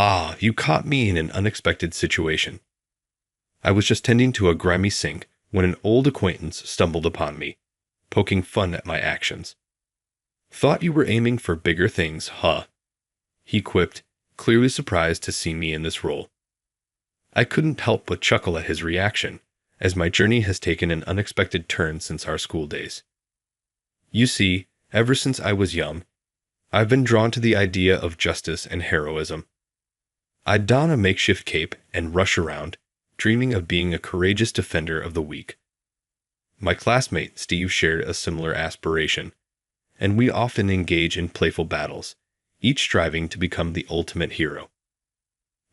Ah, you caught me in an unexpected situation. I was just tending to a grimy sink when an old acquaintance stumbled upon me, poking fun at my actions. Thought you were aiming for bigger things, huh? He quipped, clearly surprised to see me in this role. I couldn't help but chuckle at his reaction, as my journey has taken an unexpected turn since our school days. You see, ever since I was young, I've been drawn to the idea of justice and heroism. I'd don a makeshift cape and rush around, dreaming of being a courageous defender of the weak. My classmate Steve shared a similar aspiration, and we often engage in playful battles, each striving to become the ultimate hero.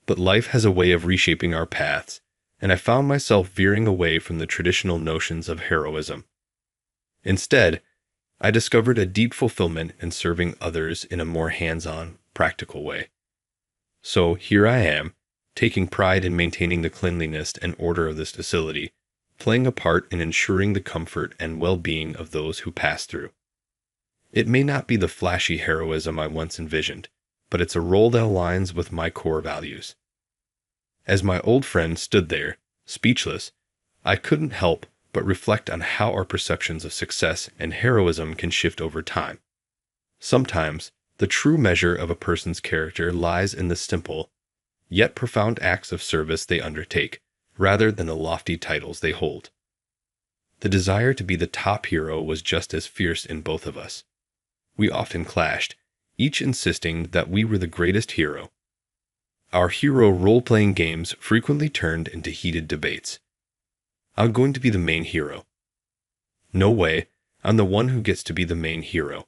But life has a way of reshaping our paths, and I found myself veering away from the traditional notions of heroism. Instead, I discovered a deep fulfillment in serving others in a more hands-on, practical way. So here I am, taking pride in maintaining the cleanliness and order of this facility, playing a part in ensuring the comfort and well-being of those who pass through. It may not be the flashy heroism I once envisioned, but it's a role that aligns with my core values. As my old friend stood there, speechless, I couldn't help but reflect on how our perceptions of success and heroism can shift over time. Sometimes, the true measure of a person's character lies in the simple, yet profound acts of service they undertake, rather than the lofty titles they hold. The desire to be the top hero was just as fierce in both of us. We often clashed, each insisting that we were the greatest hero. Our hero role-playing games frequently turned into heated debates. I'm going to be the main hero. No way, I'm the one who gets to be the main hero.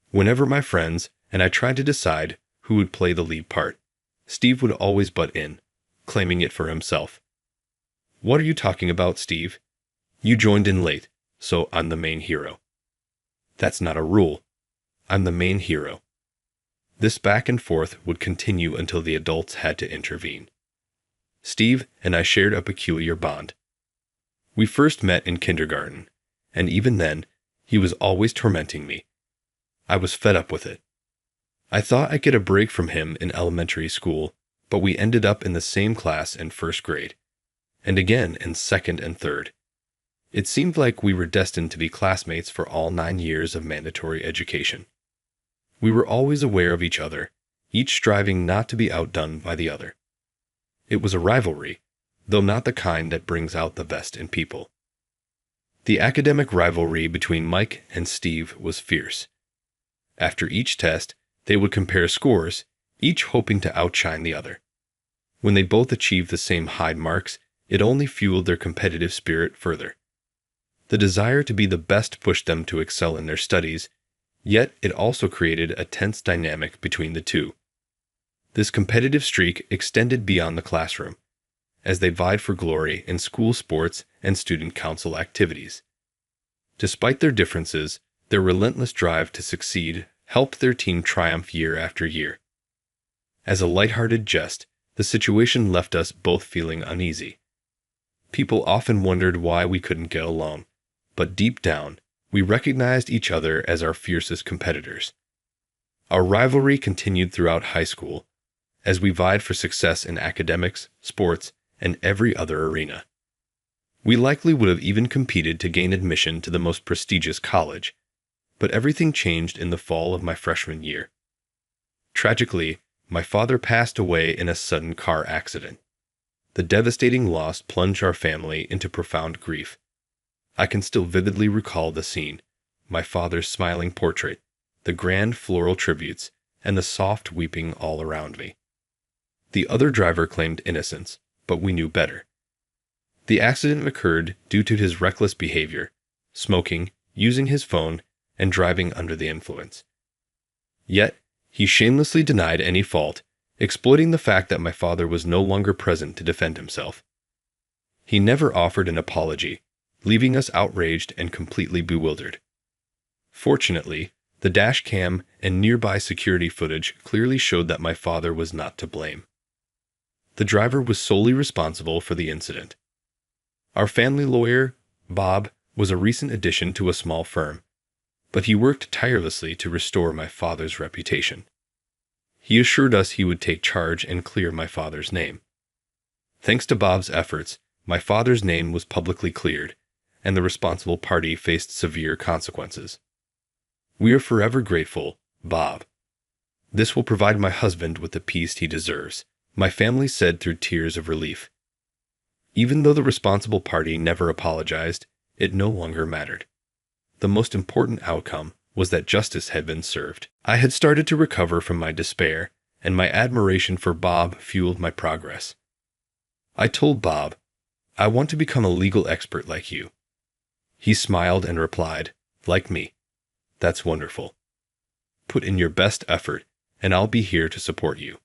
Whenever my friends and I tried to decide who would play the lead part, Steve would always butt in, claiming it for himself. What are you talking about, Steve? You joined in late, so I'm the main hero. That's not a rule. I'm the main hero. This back and forth would continue until the adults had to intervene. Steve and I shared a peculiar bond. We first met in kindergarten, and even then, he was always tormenting me. I was fed up with it. I thought I'd get a break from him in elementary school, but we ended up in the same class in first grade, and again in second and third. It seemed like we were destined to be classmates for all 9 years of mandatory education. We were always aware of each other, each striving not to be outdone by the other. It was a rivalry, though not the kind that brings out the best in people. The academic rivalry between Mike and Steve was fierce. After each test, they would compare scores, each hoping to outshine the other. When they both achieved the same high marks, it only fueled their competitive spirit further. The desire to be the best pushed them to excel in their studies, yet it also created a tense dynamic between the two. This competitive streak extended beyond the classroom, as they vied for glory in school sports and student council activities. Despite their differences, their relentless drive to succeed helped their team triumph year after year. As a lighthearted jest, the situation left us both feeling uneasy. People often wondered why we couldn't get along, but deep down, we recognized each other as our fiercest competitors. Our rivalry continued throughout high school, as we vied for success in academics, sports, and every other arena. We likely would have even competed to gain admission to the most prestigious college, but everything changed in the fall of my freshman year. Tragically, my father passed away in a sudden car accident. The devastating loss plunged our family into profound grief. I can still vividly recall the scene, my father's smiling portrait, the grand floral tributes, and the soft weeping all around me. The other driver claimed innocence, but we knew better. The accident occurred due to his reckless behavior, smoking, using his phone, and driving under the influence. Yet, he shamelessly denied any fault, exploiting the fact that my father was no longer present to defend himself. He never offered an apology, leaving us outraged and completely bewildered. Fortunately, the dash cam and nearby security footage clearly showed that my father was not to blame. The driver was solely responsible for the incident. Our family lawyer, Bob, was a recent addition to a small firm, but he worked tirelessly to restore my father's reputation. He assured us he would take charge and clear my father's name. Thanks to Bob's efforts, my father's name was publicly cleared, and the responsible party faced severe consequences. We are forever grateful, Bob. This will provide my husband with the peace he deserves, my family said through tears of relief. Even though the responsible party never apologized, it no longer mattered. The most important outcome was that justice had been served. I had started to recover from my despair, and my admiration for Bob fueled my progress. I told Bob, "I want to become a legal expert like you." He smiled and replied, "Like me. That's wonderful. Put in your best effort, and I'll be here to support you."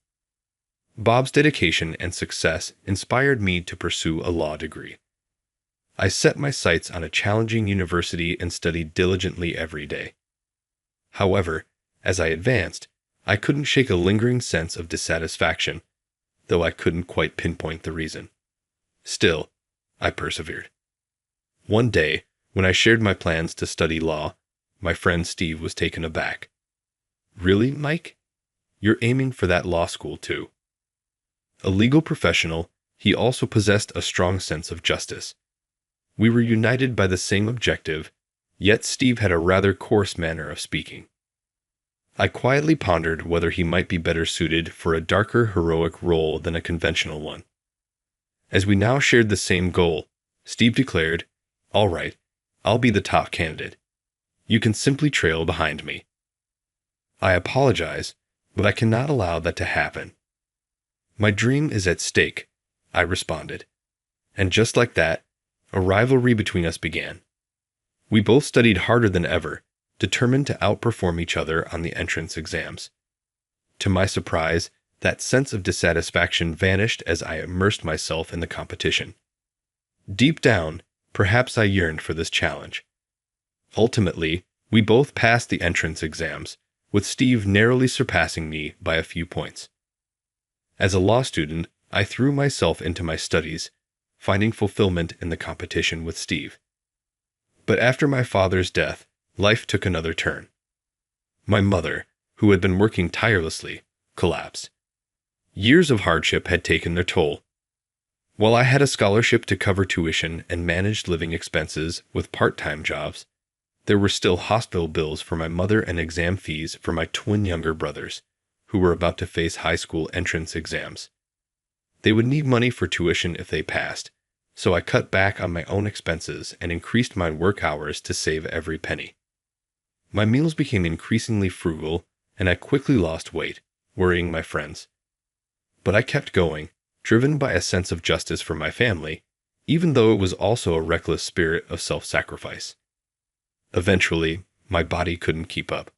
Bob's dedication and success inspired me to pursue a law degree. I set my sights on a challenging university and studied diligently every day. However, as I advanced, I couldn't shake a lingering sense of dissatisfaction, though I couldn't quite pinpoint the reason. Still, I persevered. One day, when I shared my plans to study law, my friend Steve was taken aback. "Really, Mike? You're aiming for that law school too?" A legal professional, he also possessed a strong sense of justice. We were united by the same objective, yet Steve had a rather coarse manner of speaking. I quietly pondered whether he might be better suited for a darker, heroic role than a conventional one. As we now shared the same goal, Steve declared, "All right, I'll be the top candidate. You can simply trail behind me." "I apologize, but I cannot allow that to happen. My dream is at stake," I responded. And just like that, a rivalry between us began. We both studied harder than ever, determined to outperform each other on the entrance exams. To my surprise, that sense of dissatisfaction vanished as I immersed myself in the competition. Deep down, perhaps I yearned for this challenge. Ultimately, we both passed the entrance exams, with Steve narrowly surpassing me by a few points. As a law student, I threw myself into my studies, finding fulfillment in the competition with Steve. But after my father's death, life took another turn. My mother, who had been working tirelessly, collapsed. Years of hardship had taken their toll. While I had a scholarship to cover tuition and managed living expenses with part-time jobs, there were still hospital bills for my mother and exam fees for my twin younger brothers, who were about to face high school entrance exams. They would need money for tuition if they passed, so I cut back on my own expenses and increased my work hours to save every penny. My meals became increasingly frugal, and I quickly lost weight, worrying my friends. But I kept going, driven by a sense of justice for my family, even though it was also a reckless spirit of self-sacrifice. Eventually, my body couldn't keep up.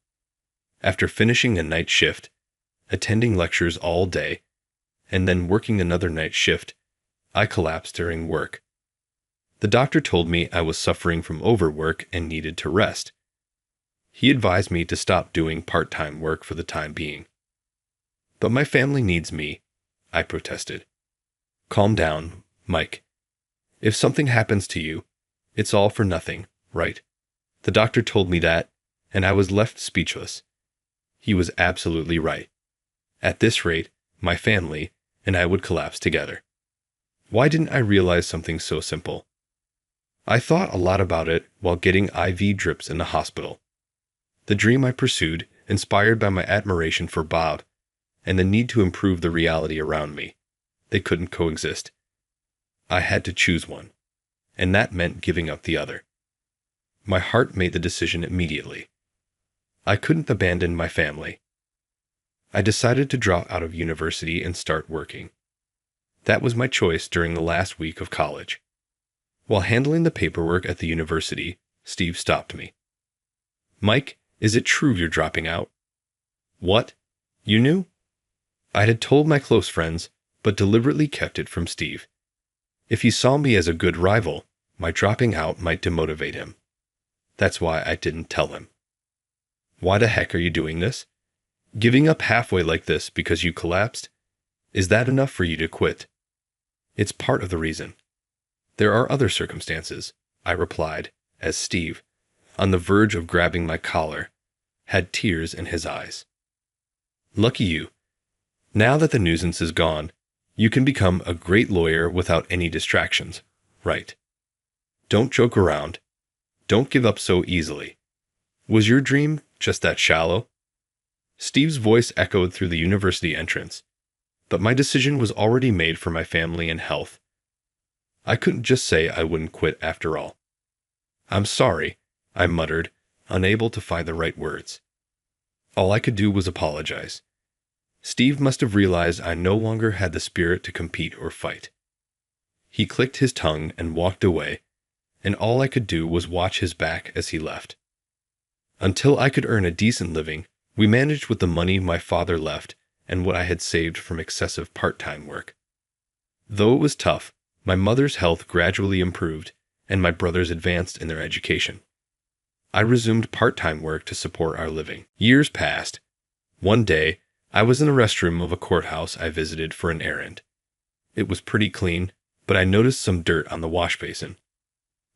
After finishing a night shift, attending lectures all day, and then working another night shift, I collapsed during work. The doctor told me I was suffering from overwork and needed to rest. He advised me to stop doing part-time work for the time being. "But my family needs me," I protested. "Calm down, Mike. If something happens to you, it's all for nothing, right?" The doctor told me that, and I was left speechless. He was absolutely right. At this rate, my family and I would collapse together. Why didn't I realize something so simple? I thought a lot about it while getting IV drips in the hospital. The dream I pursued, inspired by my admiration for Bob, and the need to improve the reality around me. They couldn't coexist. I had to choose one, and that meant giving up the other. My heart made the decision immediately. I couldn't abandon my family. I decided to drop out of university and start working. That was my choice during the last week of college. While handling the paperwork at the university, Steve stopped me. "Mike, is it true you're dropping out?" "What? You knew?" I had told my close friends, but deliberately kept it from Steve. If he saw me as a good rival, my dropping out might demotivate him. That's why I didn't tell him. "Why the heck are you doing this? Giving up halfway like this because you collapsed? Is that enough for you to quit?" "It's part of the reason. There are other circumstances," I replied, as Steve, on the verge of grabbing my collar, had tears in his eyes. "Lucky you. Now that the nuisance is gone, you can become a great lawyer without any distractions, right? Don't joke around. Don't give up so easily. Was your dream just that shallow? Steve's voice echoed through the university entrance, but my decision was already made for my family and health. I couldn't just say I wouldn't quit after all. I'm sorry, I muttered, unable to find the right words. All I could do was apologize. Steve must have realized I no longer had the spirit to compete or fight. He clicked his tongue and walked away, and all I could do was watch his back as he left. Until I could earn a decent living, we managed with the money my father left and what I had saved from excessive part-time work. Though it was tough, my mother's health gradually improved, and my brothers advanced in their education. I resumed part-time work to support our living. Years passed. One day, I was in the restroom of a courthouse I visited for an errand. It was pretty clean, but I noticed some dirt on the wash basin.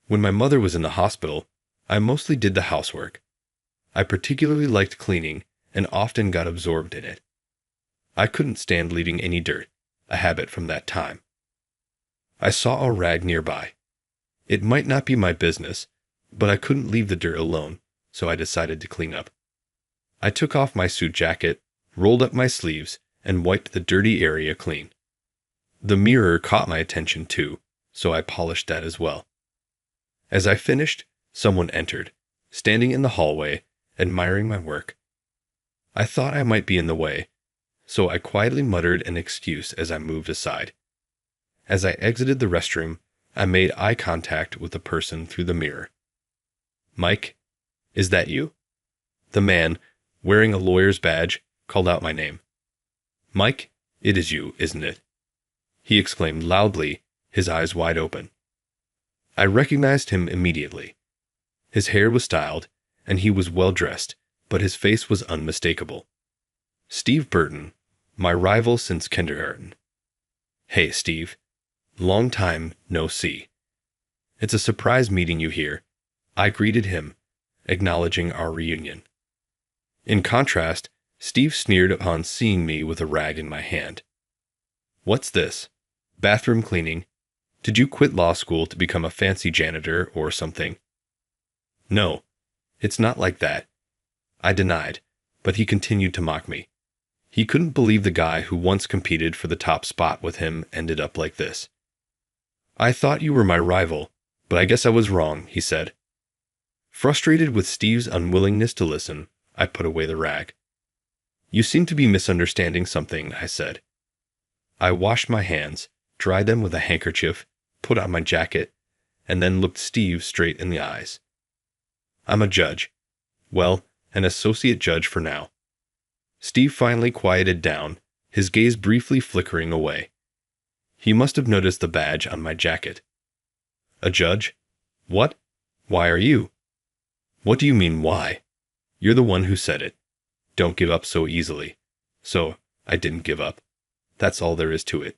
When my mother was in the hospital, I mostly did the housework. I particularly liked cleaning and often got absorbed in it. I couldn't stand leaving any dirt, a habit from that time. I saw a rag nearby. It might not be my business, but I couldn't leave the dirt alone, so I decided to clean up. I took off my suit jacket, rolled up my sleeves, and wiped the dirty area clean. The mirror caught my attention too, so I polished that as well. As I finished, someone entered, standing in the hallway, admiring my work. I thought I might be in the way, so I quietly muttered an excuse as I moved aside. As I exited the restroom, I made eye contact with the person through the mirror. "Mike, is that you?" The man, wearing a lawyer's badge, called out my name. "Mike, it is you, isn't it?" he exclaimed loudly, his eyes wide open. I recognized him immediately. His hair was styled, and he was well dressed, but his face was unmistakable. Steve Burton, my rival since kindergarten. "Hey, Steve. Long time no see. It's a surprise meeting you here," I greeted him, acknowledging our reunion. In contrast, Steve sneered upon seeing me with a rag in my hand. "What's this? Bathroom cleaning? Did you quit law school to become a fancy janitor or something?" "No, it's not like that," I denied, but he continued to mock me. He couldn't believe the guy who once competed for the top spot with him ended up like this. "I thought you were my rival, but I guess I was wrong," he said. Frustrated with Steve's unwillingness to listen, I put away the rag. "You seem to be misunderstanding something," I said. I washed my hands, dried them with a handkerchief, put on my jacket, and then looked Steve straight in the eyes. "I'm a judge. Well, an associate judge for now." Steve finally quieted down, his gaze briefly flickering away. He must have noticed the badge on my jacket. "A judge? What? Why are you?" "What do you mean, why? You're the one who said it. Don't give up so easily." So, I didn't give up. That's all there is to it.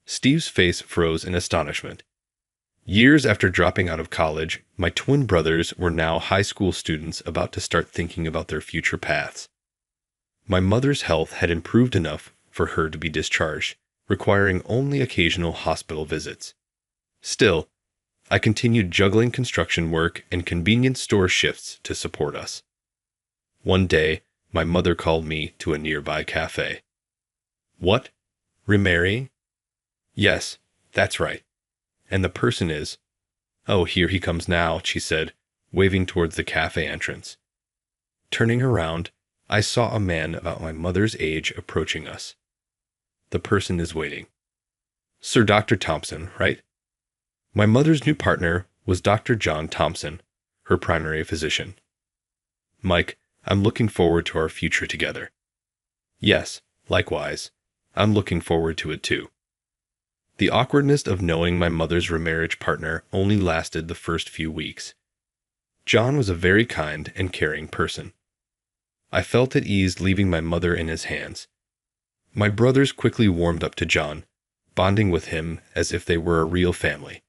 Steve's face froze in astonishment. Years after dropping out of college, my twin brothers were now high school students about to start thinking about their future paths. My mother's health had improved enough for her to be discharged, requiring only occasional hospital visits. Still, I continued juggling construction work and convenience store shifts to support us. One day, my mother called me to a nearby cafe. "What? Remarrying?" "Yes, that's right. And the person is—" "Oh, here he comes now," she said, waving towards the cafe entrance. Turning around, I saw a man about my mother's age approaching us. "The person is waiting." "Sir Dr. Thompson, right?" My mother's new partner was Dr. John Thompson, her primary physician. "Mike, I'm looking forward to our future together." "Yes, likewise. I'm looking forward to it too." The awkwardness of knowing my mother's remarriage partner only lasted the first few weeks. John was a very kind and caring person. I felt at ease leaving my mother in his hands. My brothers quickly warmed up to John, bonding with him as if they were a real family.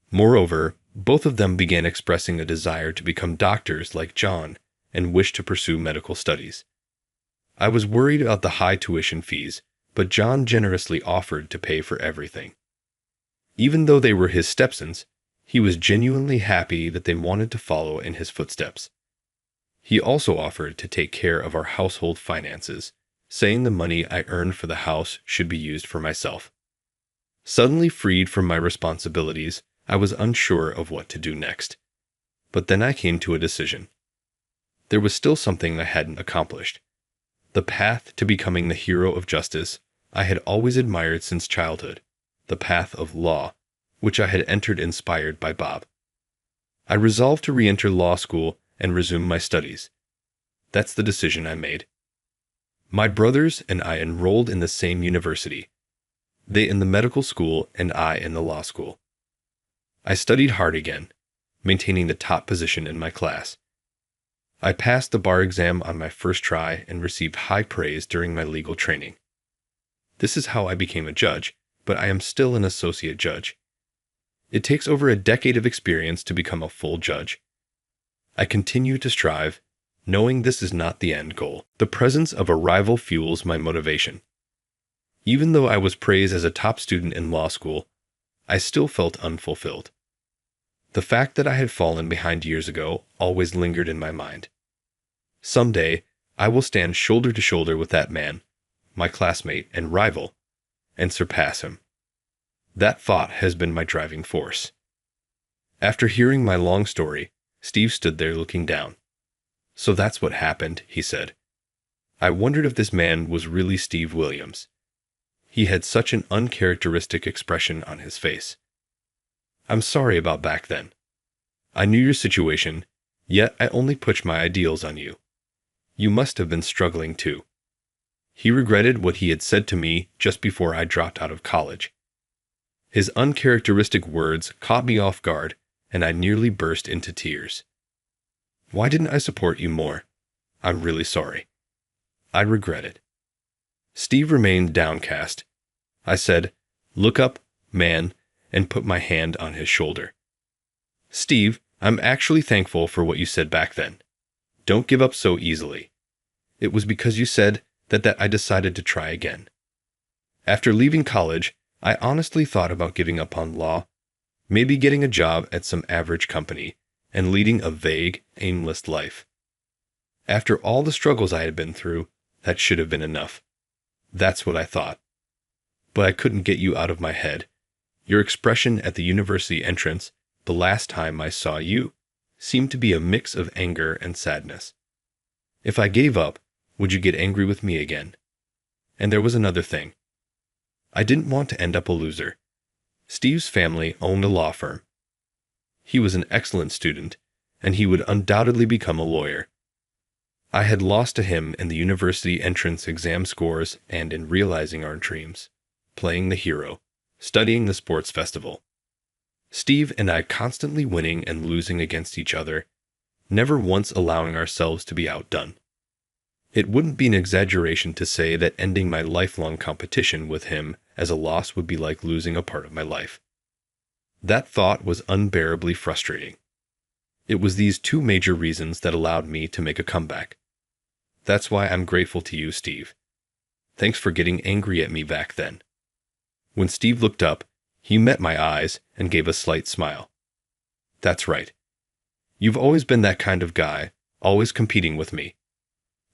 Moreover, both of them began expressing a desire to become doctors like John and wished to pursue medical studies. I was worried about the high tuition fees, but John generously offered to pay for everything. Even though they were his stepsons, he was genuinely happy that they wanted to follow in his footsteps. He also offered to take care of our household finances, saying the money I earned for the house should be used for myself. Suddenly freed from my responsibilities, I was unsure of what to do next. But then I came to a decision. There was still something I hadn't accomplished. The path to becoming the hero of justice I had always admired since childhood, the path of law, which I had entered inspired by Bob. I resolved to re-enter law school and resume my studies. That's the decision I made. My brothers and I enrolled in the same university. They in the medical school and I in the law school. I studied hard again, maintaining the top position in my class. I passed the bar exam on my first try and received high praise during my legal training. This is how I became a judge, but I am still an associate judge. It takes over a decade of experience to become a full judge. I continue to strive, knowing this is not the end goal. The presence of a rival fuels my motivation. Even though I was praised as a top student in law school, I still felt unfulfilled. The fact that I had fallen behind years ago always lingered in my mind. Someday, I will stand shoulder to shoulder with that man, my classmate and rival, and surpass him. That thought has been my driving force. After hearing my long story, Steve stood there looking down. "So that's what happened," he said. I wondered if this man was really Steve Williams. He had such an uncharacteristic expression on his face. "I'm sorry about back then. I knew your situation, yet I only pushed my ideals on you. You must have been struggling too." He regretted what he had said to me just before I dropped out of college. His uncharacteristic words caught me off guard, and I nearly burst into tears. "Why didn't I support you more? I'm really sorry. I regret it." Steve remained downcast. I said, "Look up, man," and put my hand on his shoulder. "Steve, I'm actually thankful for what you said back then. Don't give up so easily. It was because you said that I decided to try again." After leaving college, I honestly thought about giving up on law, maybe getting a job at some average company, and leading a vague, aimless life. After all the struggles I had been through, that should have been enough. That's what I thought. But I couldn't get you out of my head. Your expression at the university entrance, the last time I saw you, seemed to be a mix of anger and sadness. If I gave up, would you get angry with me again? And there was another thing. I didn't want to end up a loser. Steve's family owned a law firm. He was an excellent student, and he would undoubtedly become a lawyer. I had lost to him in the university entrance exam scores and in realizing our dreams, playing the hero, studying the sports festival. Steve and I constantly winning and losing against each other, never once allowing ourselves to be outdone. It wouldn't be an exaggeration to say that ending my lifelong competition with him as a loss would be like losing a part of my life. That thought was unbearably frustrating. It was these two major reasons that allowed me to make a comeback. That's why I'm grateful to you, Steve. Thanks for getting angry at me back then. When Steve looked up, he met my eyes and gave a slight smile. That's right. You've always been that kind of guy, always competing with me.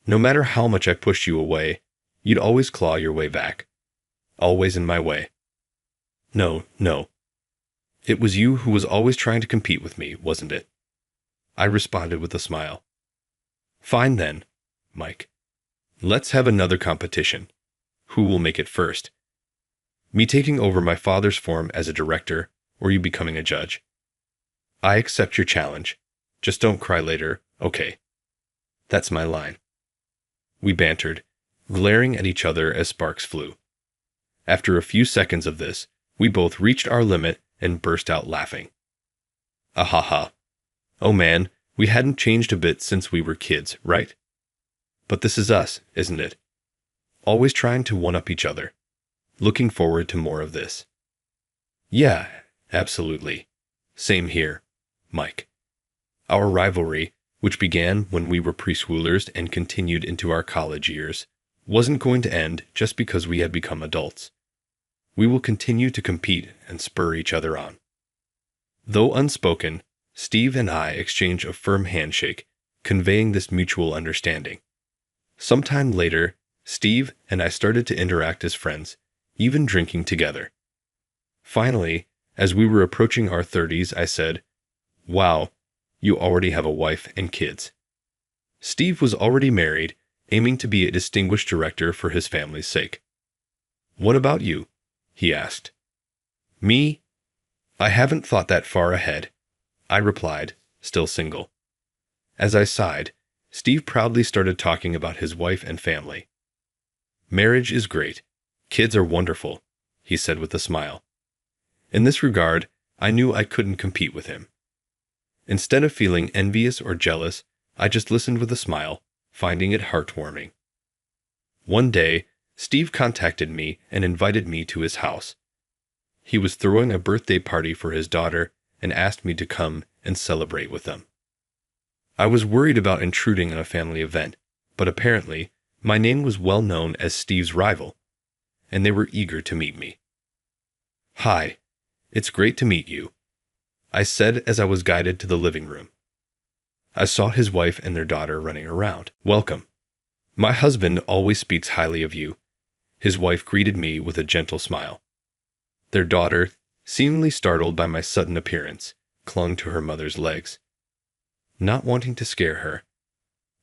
No matter how much I pushed you away, you'd always claw your way back. Always in my way. No. It was you who was always trying to compete with me, wasn't it? I responded with a smile. Fine then, Mike. Let's have another competition. Who will make it first? Me taking over my father's firm as a director, or you becoming a judge? I accept your challenge. Just don't cry later, okay? That's my line. We bantered, glaring at each other as sparks flew. After a few seconds of this, we both reached our limit and burst out laughing. Ahaha. Oh man, we hadn't changed a bit since we were kids, right? But this is us, isn't it? Always trying to one-up each other. Looking forward to more of this. Yeah, absolutely. Same here, Mike. Our rivalry, which began when we were preschoolers and continued into our college years, wasn't going to end just because we had become adults. We will continue to compete and spur each other on. Though unspoken, Steve and I exchanged a firm handshake, conveying this mutual understanding. Sometime later, Steve and I started to interact as friends, even drinking together. Finally, as we were approaching our 30s, I said, "Wow, you already have a wife and kids." Steve was already married, aiming to be a distinguished director for his family's sake. "What about you?" he asked. "Me? I haven't thought that far ahead," I replied, still single. As I sighed, Steve proudly started talking about his wife and family. "Marriage is great. Kids are wonderful," he said with a smile. In this regard, I knew I couldn't compete with him. Instead of feeling envious or jealous, I just listened with a smile, finding it heartwarming. One day, Steve contacted me and invited me to his house. He was throwing a birthday party for his daughter and asked me to come and celebrate with them. I was worried about intruding on a family event, but apparently, my name was well known as Steve's rival, and they were eager to meet me. "Hi, it's great to meet you," I said as I was guided to the living room. I saw his wife and their daughter running around. "Welcome. My husband always speaks highly of you," his wife greeted me with a gentle smile. Their daughter, seemingly startled by my sudden appearance, clung to her mother's legs. Not wanting to scare her,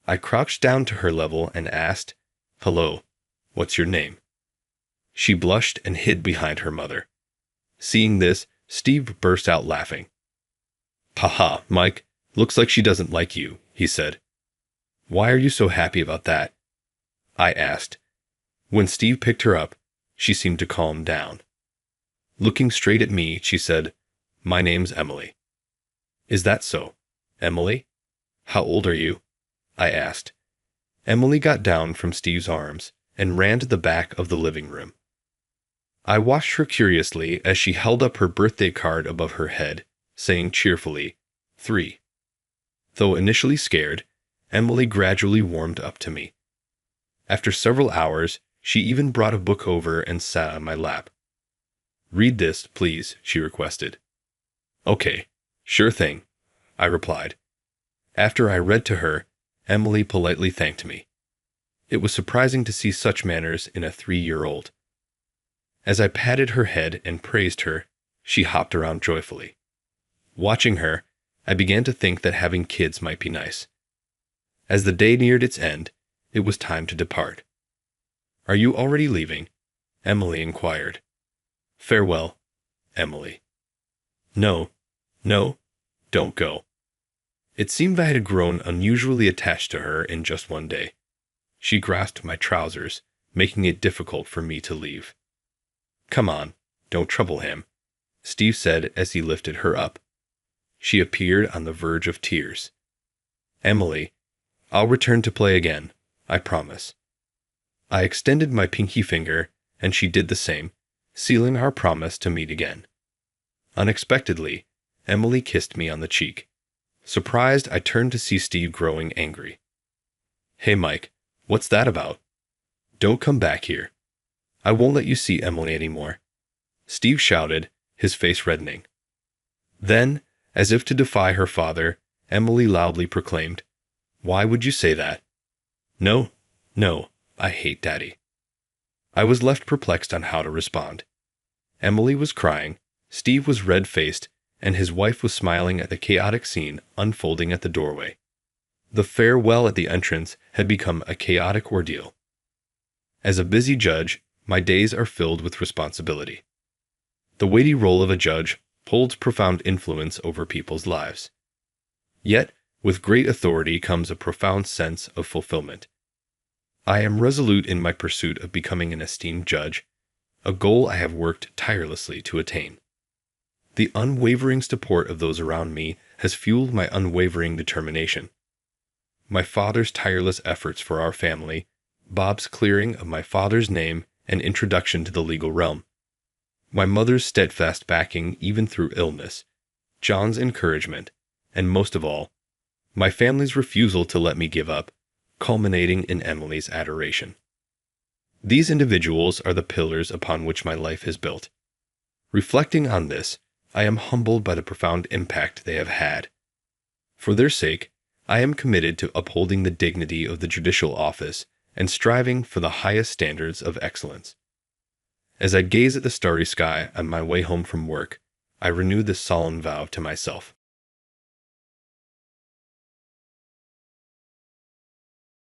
I crouched down to her level and asked, "Hello, what's your name?" She blushed and hid behind her mother. Seeing this, Steve burst out laughing. "Haha, Mike, looks like she doesn't like you," he said. "Why are you so happy about that?" I asked. When Steve picked her up, she seemed to calm down. Looking straight at me, she said, "My name's Emily." "Is that so? Emily? How old are you?" I asked. Emily got down from Steve's arms and ran to the back of the living room. I watched her curiously as she held up her birthday card above her head, saying cheerfully, 3. Though initially scared, Emily gradually warmed up to me. After several hours, she even brought a book over and sat on my lap. "Read this, please," she requested. "Okay, sure thing," I replied. After I read to her, Emily politely thanked me. It was surprising to see such manners in a 3-year-old. As I patted her head and praised her, she hopped around joyfully. Watching her, I began to think that having kids might be nice. As the day neared its end, it was time to depart. "Are you already leaving?" Emily inquired. "Farewell, Emily." No, don't go." It seemed I had grown unusually attached to her in just one day. She grasped my trousers, making it difficult for me to leave. "Come on, don't trouble him," Steve said as he lifted her up. She appeared on the verge of tears. "Emily, I'll return to play again, I promise." I extended my pinky finger, and she did the same, sealing our promise to meet again. Unexpectedly, Emily kissed me on the cheek. Surprised, I turned to see Steve growing angry. "Hey Mike, what's that about? Don't come back here. I won't let you see Emily anymore," Steve shouted, his face reddening. Then, as if to defy her father, Emily loudly proclaimed, "Why would you say that?" No, I hate Daddy." I was left perplexed on how to respond. Emily was crying, Steve was red-faced, and his wife was smiling at the chaotic scene unfolding at the doorway. The farewell at the entrance had become a chaotic ordeal. As a busy judge, my days are filled with responsibility. The weighty role of a judge holds profound influence over people's lives. Yet, with great authority comes a profound sense of fulfillment. I am resolute in my pursuit of becoming an esteemed judge, a goal I have worked tirelessly to attain. The unwavering support of those around me has fueled my unwavering determination. My father's tireless efforts for our family, Bob's clearing of my father's name and introduction to the legal realm, my mother's steadfast backing even through illness, John's encouragement, and most of all, my family's refusal to let me give up, culminating in Emily's adoration. These individuals are the pillars upon which my life is built. Reflecting on this, I am humbled by the profound impact they have had. For their sake, I am committed to upholding the dignity of the judicial office and striving for the highest standards of excellence. As I gaze at the starry sky on my way home from work, I renew this solemn vow to myself.